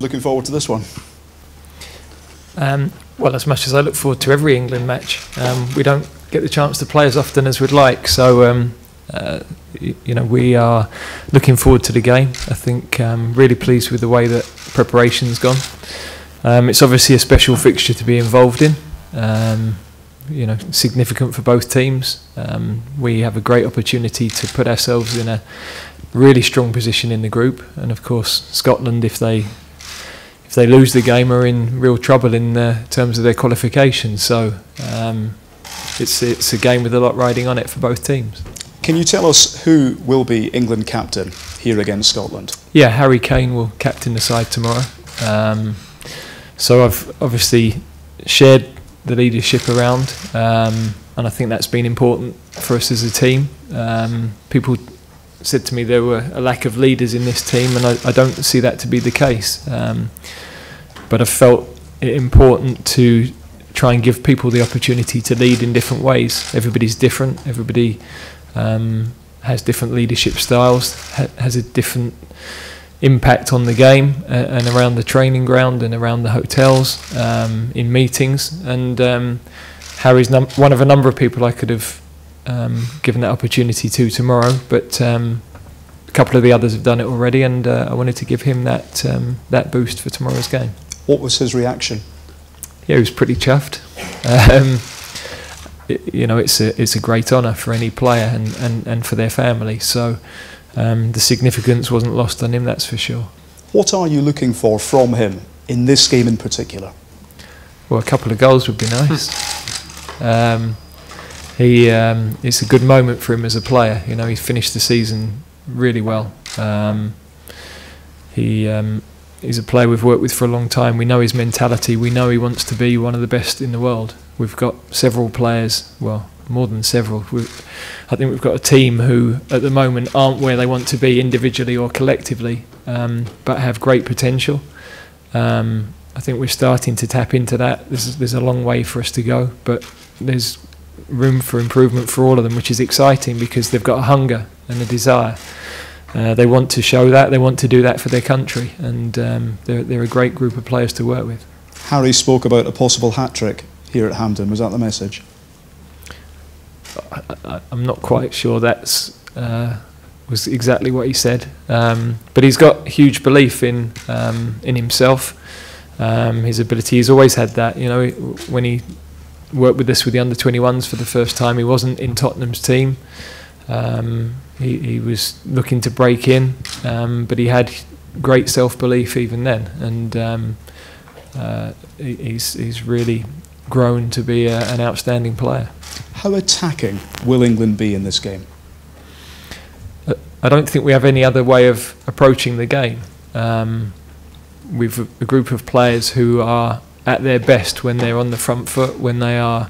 Looking forward to this one? Well, as much as I look forward to every England match, we don't get the chance to play as often as we'd like. So, you know, we are looking forward to the game. I think really pleased with the way that preparation's gone. It's obviously a special fixture to be involved in. You know, significant for both teams. We have a great opportunity to put ourselves in a really strong position in the group, and of course Scotland, if they lose the game, are in real trouble in terms of their qualification. So it's a game with a lot riding on it for both teams. Can you tell us who will be England captain here against Scotland? Yeah, Harry Kane will captain the side tomorrow. So I've obviously shared the leadership around, and I think that's been important for us as a team. People said to me there were a lack of leaders in this team, and I don't see that to be the case. But I felt it important to try and give people the opportunity to lead in different ways. Everybody's different. Everybody has different leadership styles, has a different impact on the game and around the training ground and around the hotels, in meetings. And Harry's one of a number of people I could have given that opportunity to tomorrow, but a couple of the others have done it already, and I wanted to give him that boost for tomorrow's game. What was his reaction? Yeah, he was pretty chuffed. You know, it's a great honour for any player and for their family. So the significance wasn't lost on him, that's for sure. What are you looking for from him in this game in particular? Well, a couple of goals would be nice. It's a good moment for him as a player. You know, he's finished the season really well. He's a player we've worked with for a long time. We know his mentality. We know he wants to be one of the best in the world. We've got several players, well, more than several. I think we've got a team who, at the moment, aren't where they want to be individually or collectively, but have great potential. I think we're starting to tap into that. There's a long way for us to go, but there's room for improvement for all of them, which is exciting because they've got a hunger and a desire. They want to show that, they want to do that for their country, and they're a great group of players to work with. Harry spoke about a possible hat-trick here at Hampden. Was that the message? I'm not quite sure that's was exactly what he said, but he's got huge belief in himself, his ability. He's always had that. You know, when he worked with us with the under-21s for the first time, he wasn't in Tottenham's team. He was looking to break in, but he had great self-belief even then, and he's really grown to be an outstanding player. How attacking will England be in this game? I don't think we have any other way of approaching the game. We've a group of players who are at their best when they're on the front foot, when they are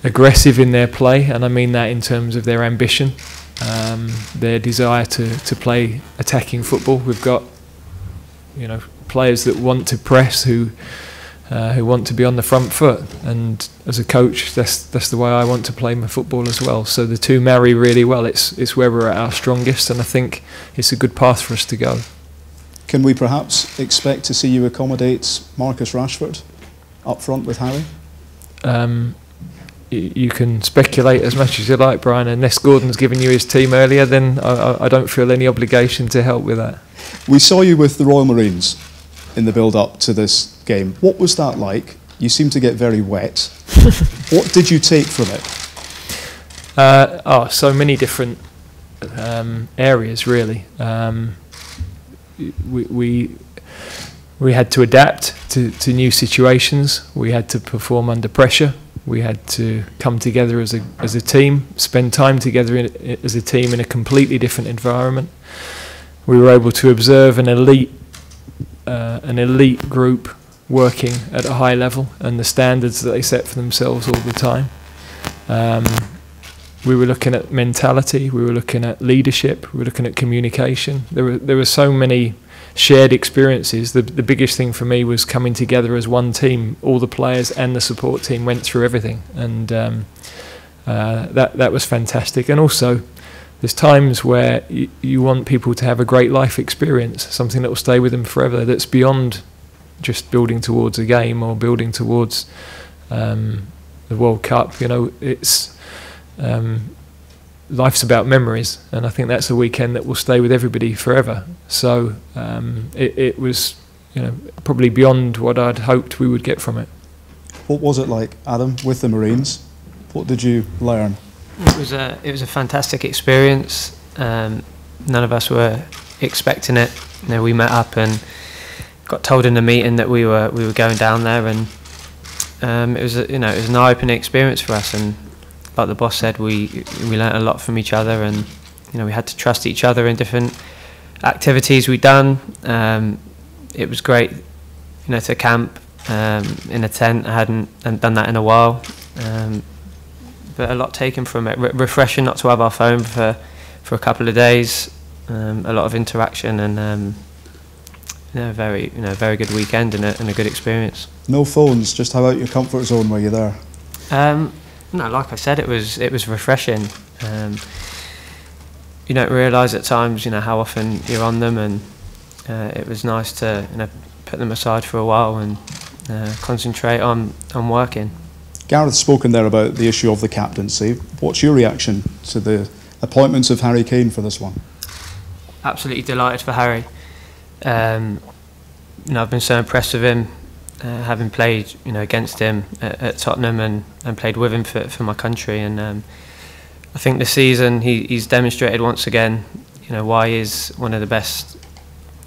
aggressive in their play, and I mean that in terms of their ambition, their desire to play attacking football. We've got, you know, players that want to press, who want to be on the front foot, and as a coach, that's the way I want to play my football as well. So the two marry really well. It's where we're at our strongest, and I think it's a good path for us to go. Can we perhaps expect to see you accommodate Marcus Rashford up front with Harry? You can speculate as much as you like, Brian. Unless Gordon's given you his team earlier, then I don't feel any obligation to help with that. We saw you with the Royal Marines in the build-up to this game. What was that like? You seem to get very wet. What did you take from it? So many different areas, really. We had to adapt to new situations. We had to perform under pressure. We had to come together as a team, spend time together as a team in a completely different environment. We were able to observe an elite group working at a high level, and the standards that they set for themselves all the time. We were looking at mentality, we were looking at leadership, we were looking at communication. There were so many shared experiences. The biggest thing for me was coming together as one team. All the players and the support team went through everything, and that was fantastic. And also there's times where you want people to have a great life experience, something that will stay with them forever, that's beyond just building towards a game or building towards the World Cup. You know, it's life's about memories, and I think that's a weekend that will stay with everybody forever. So it was, you know, probably beyond what I'd hoped we would get from it. What was it like, Adam, with the Marines? What did you learn? It was a fantastic experience. None of us were expecting it. You know, we met up and got told in the meeting that we were going down there, and it was it was an eye-opening experience for us. And like the boss said, we learnt a lot from each other, and you know, we had to trust each other in different activities we'd done. It was great, you know, to camp in a tent. I hadn't done that in a while, but a lot taken from it. Refreshing not to have our phone for a couple of days. A lot of interaction, and very good weekend and a good experience. No phones, just how out your comfort zone were you there? No, like I said, it was refreshing. You don't realise at times, you know, how often you're on them, and it was nice to, you know, put them aside for a while and concentrate on working. Gareth's spoken there about the issue of the captaincy. What's your reaction to the appointment of Harry Kane for this one? Absolutely delighted for Harry. You know, I've been so impressed with him, having played, you know, against him at Tottenham and played with him for my country. And I think this season he's demonstrated once again, you know, why he's one of the best,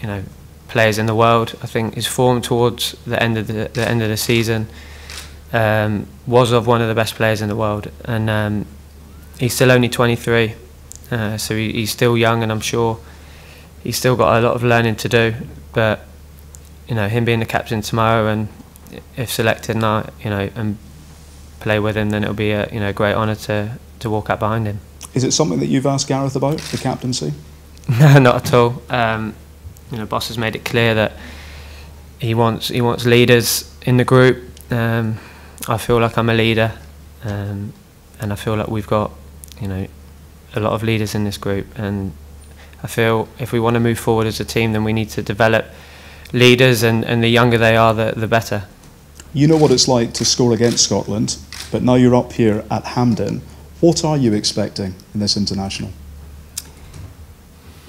you know, players in the world. I think his form towards the end of the season was of one of the best players in the world, and he's still only 23, so he's still young, and I'm sure he's still got a lot of learning to do. But you know, him being the captain tomorrow, and if selected, and play with him, then it'll be a great honour to walk up behind him. Is it something that you've asked Gareth about, the captaincy? No, not at all. You know, boss has made it clear that he wants leaders in the group. I feel like I'm a leader, and I feel like we've got, you know, a lot of leaders in this group, and I feel if we want to move forward as a team, then we need to develop leaders, and the younger they are, the better. You know what it's like to score against Scotland, but now you're up here at Hampden. What are you expecting in this international?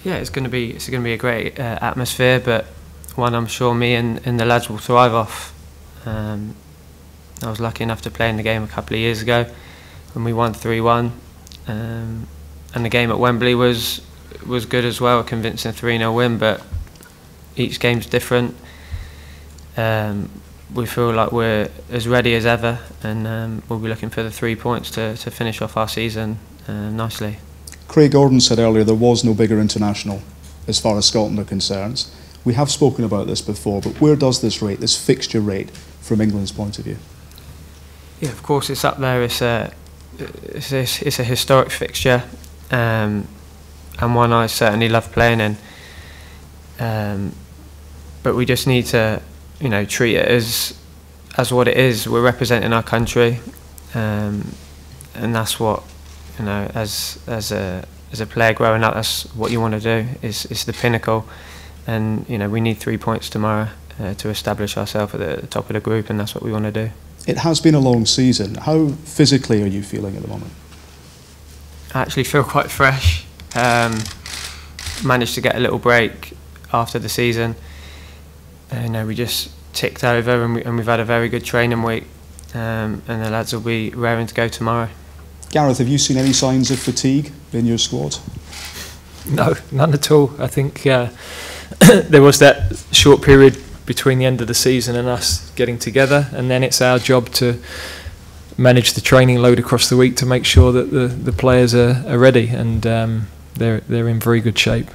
Yeah, it's going to be a great atmosphere, but one I'm sure me and the lads will thrive off. I was lucky enough to play in the game a couple of years ago when we won 3-1, and the game at Wembley was good as well, a convincing 3-0 win. But each game's different. We feel like we're as ready as ever, and we'll be looking for the 3 points to finish off our season nicely. Craig Gordon said earlier there was no bigger international as far as Scotland are concerned. We have spoken about this before, but where does this fixture rate from England's point of view? Yeah, of course it's up there. It's a historic fixture, and one I certainly love playing in. But we just need to, you know, treat it as what it is. We're representing our country, and that's what, you know, as a player growing up, that's what you want to do. It's the pinnacle, and you know, we need 3 points tomorrow to establish ourselves at the top of the group, and that's what we want to do. It has been a long season. How physically are you feeling at the moment? I actually feel quite fresh. Managed to get a little break after the season. You know, we just ticked over, and we've had a very good training week, and the lads will be raring to go tomorrow. Gareth, have you seen any signs of fatigue in your squad? No, none at all. I think there was that short period between the end of the season and us getting together, and then it's our job to manage the training load across the week to make sure that the players are ready, and they're in very good shape.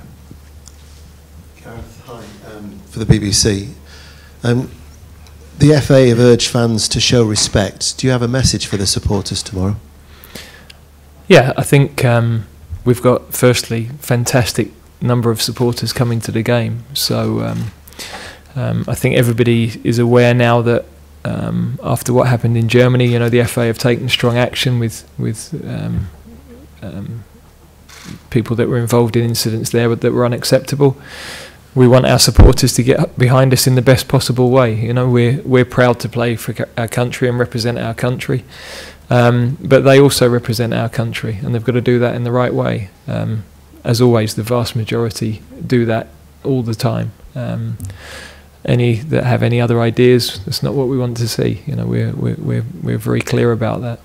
Gareth, hi, for the BBC. The FA have urged fans to show respect. Do you have a message for the supporters tomorrow? Yeah, I think we've got, firstly, fantastic number of supporters coming to the game. So I think everybody is aware now that after what happened in Germany, you know, the FA have taken strong action with people that were involved in incidents there that were unacceptable. We want our supporters to get behind us in the best possible way. You know, we're proud to play for our country and represent our country, but they also represent our country, and they've got to do that in the right way. As always, the vast majority do that all the time. Any that have any other ideas, that's not what we want to see. You know, we're very clear about that.